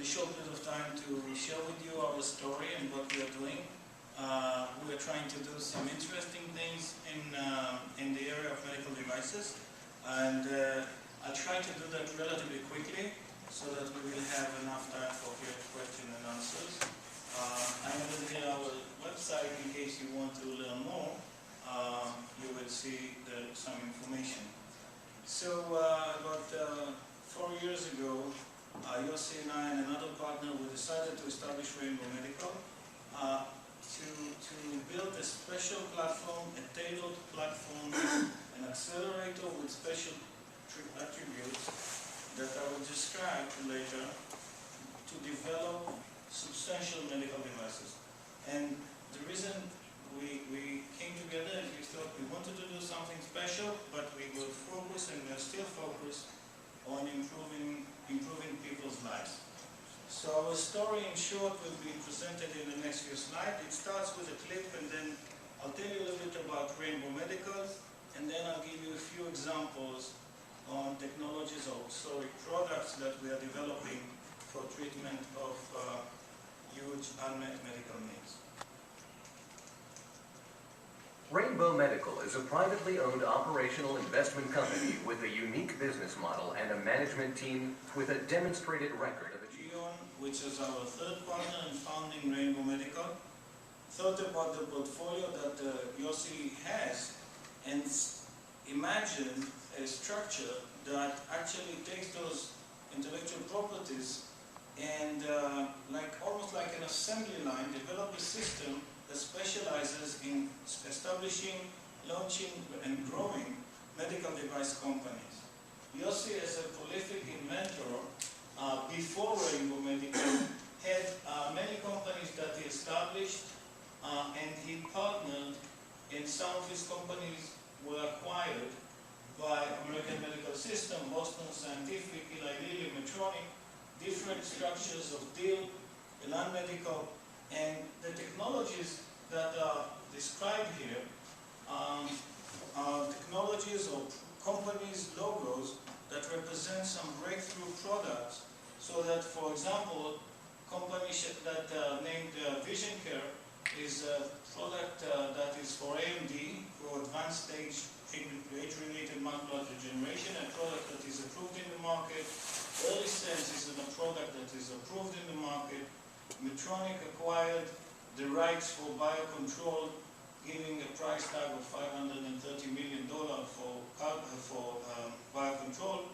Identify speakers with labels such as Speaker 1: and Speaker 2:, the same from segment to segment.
Speaker 1: short period of time to share with you our story and what we are doing. We are trying to do some interesting things in the area of medical devices, and I'll try to do that relatively quickly so that we will have enough time for questions and answers. I have here our website in case you want to learn more. You will see some information. So about 4 years ago, Yossi and I and another partner, we decided to establish Rainbow Medical to build a special platform, a tailored platform, an accelerator with special attributes that I will describe later to develop substantial medical devices. And the reason we came together is we thought we wanted to do something special, but we were focused, and we are still focused, on improving people's lives. So our story in short will be presented in the next few slides. It starts with a clip, and then I'll tell you a little bit about Rainbow Medical, and then I'll give you a few examples on technologies or products that we are developing for treatment of huge unmet medical needs.
Speaker 2: Rainbow Medical is a privately owned operational investment company with a unique business model and a management team with a demonstrated record of
Speaker 1: achievement. Which is our third partner in founding Rainbow Medical, thought about the portfolio that Yossi has and imagined a structure that actually takes those intellectual properties and almost like an assembly line, develop a system that specializes in establishing, launching, and growing medical device companies. Yossi, as a prolific inventor, before Rainbow Medical, had many companies that he established, and he partnered, and some of his companies were acquired by American Medical System, Boston Scientific, Eli Lilly, Medtronic, different structures of deal, Elan Medical, and the technologies that are described here are technologies or companies' logos that represent some breakthrough products, so that, for example, company that named Vision Care is a product that is for AMD, for advanced stage age-related macular degeneration, a product that is approved in the market. Early Sense is a product that is approved in the market. Medtronic acquired the rights for biocontrol, giving a price tag of $530 million for biocontrol.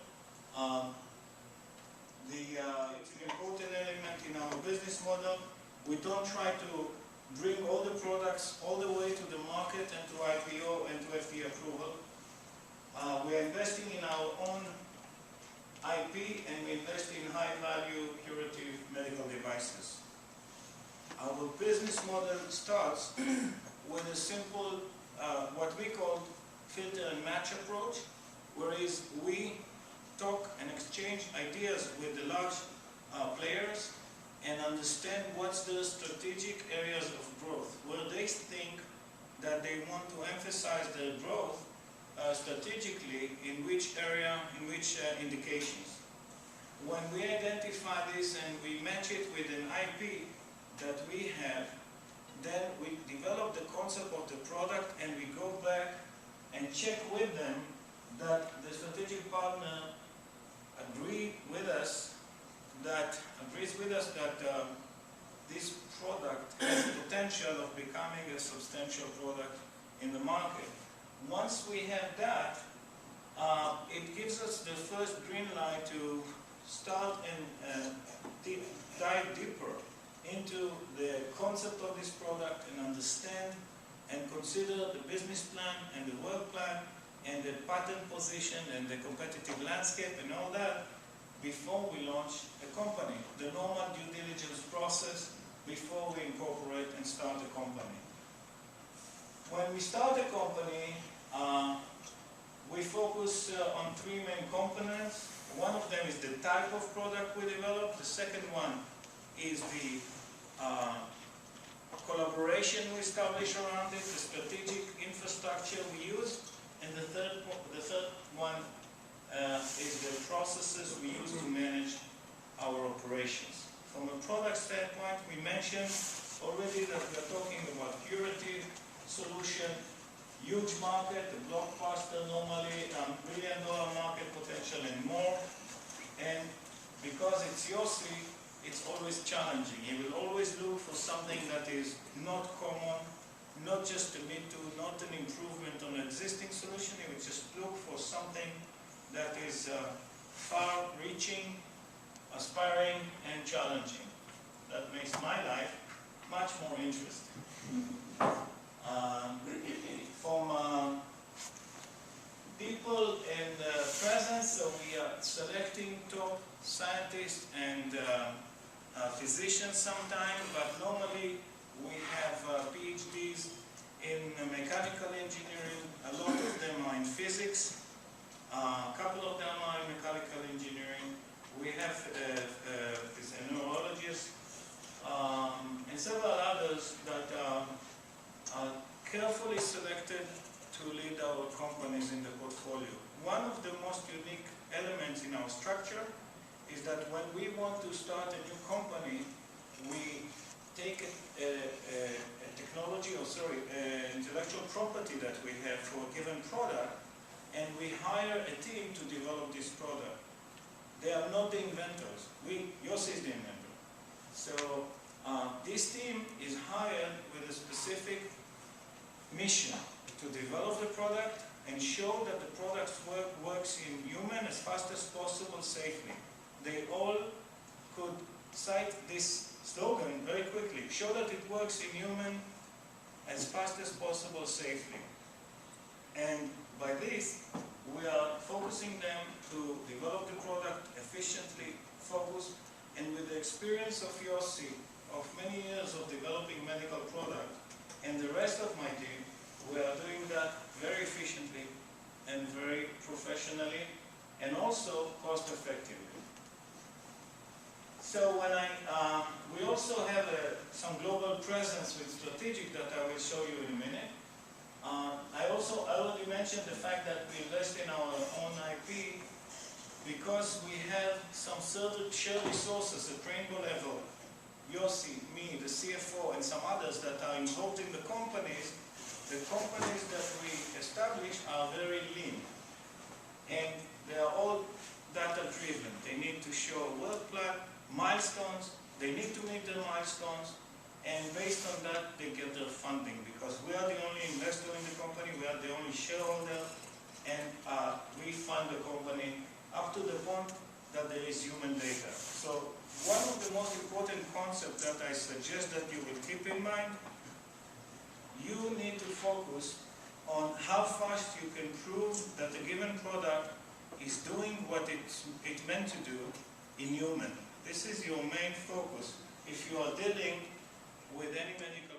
Speaker 1: It's an important element in our business model. We don't try to bring all the products all the way to the market and to IPO and to FDA approval. We are investing in our own IP, and we invest in high-value curative medical devices. Our business model starts with a simple, what we call filter and match approach, whereas we talk and exchange ideas with the large players and understand what's the strategic areas of growth, where they think that they want to emphasize their growth strategically, in which area, in which indications. When we identify this and we match it with an IP that we have, then we develop the concept of the product, and we go back and check with them that the strategic partner agrees with us that this product has the potential of becoming a substantial product in the market. Once we have that, it gives us the first green light to start and dive deeper into the concept of this product and understand and consider the business plan and the work plan and the patent position and the competitive landscape and all that before we launch a company. The normal due diligence process before we incorporate and start a company. When we start a company, we focus on three main components. One of them is the type of product we develop. The second one is the collaboration we establish around it, the strategic infrastructure we use, and the third one is the processes we use to manage our operations. From a product standpoint, we mentioned already that we are talking about curative solution, huge market, a blockbuster normally, $1 billion market potential and more. And because it's Yossi, it's always challenging. He will always look for something that is not common, not just a me-too, not an improvement on an existing solution. He will just look for something that is far-reaching, aspiring, and challenging. That makes my life much more interesting. From people and presence, so we are selecting top scientists and physicians sometimes, but normally we have PhDs in mechanical engineering. A lot of them are in physics. A couple of them are in mechanical engineering. We have a neurologist and several others that are carefully selected to lead our companies in the portfolio. One of the most unique elements in our structure is that when we want to start a new company, we take intellectual property that we have for a given product, and we hire a team to develop this product. They are not the inventors. Yossi is the inventor. So this team is hired with a specific mission to develop the product and show that the product works in human as fast as possible safely. They all could cite this slogan very quickly. Show that it works in human as fast as possible safely. And by this, we are focusing them to develop the product efficiently, focused, and with the experience of Yossi, of many years of developing medical products, and the rest of my team, we are doing that very efficiently and very professionally, and also cost-effectively. So when we also have some global presence with strategic that I will show you in a minute. I already mentioned the fact that we invest in our own IP because we have some certain shared resources at rainbow level. Yossi, me, the CFO, and some others that are involved in the companies that we establish are very lean. And they are all data-driven. They need to show work plan, milestones, they need to meet their milestones, and based on that, they get their funding, because we are the only investor in the company, we are the only shareholder, and we fund the company up to the point that there is human data. So one of the most important concepts that I suggest that you will keep in mind, you need to focus on how fast you can prove that a given product is doing what it's meant to do in human. This is your main focus if you are dealing with any medical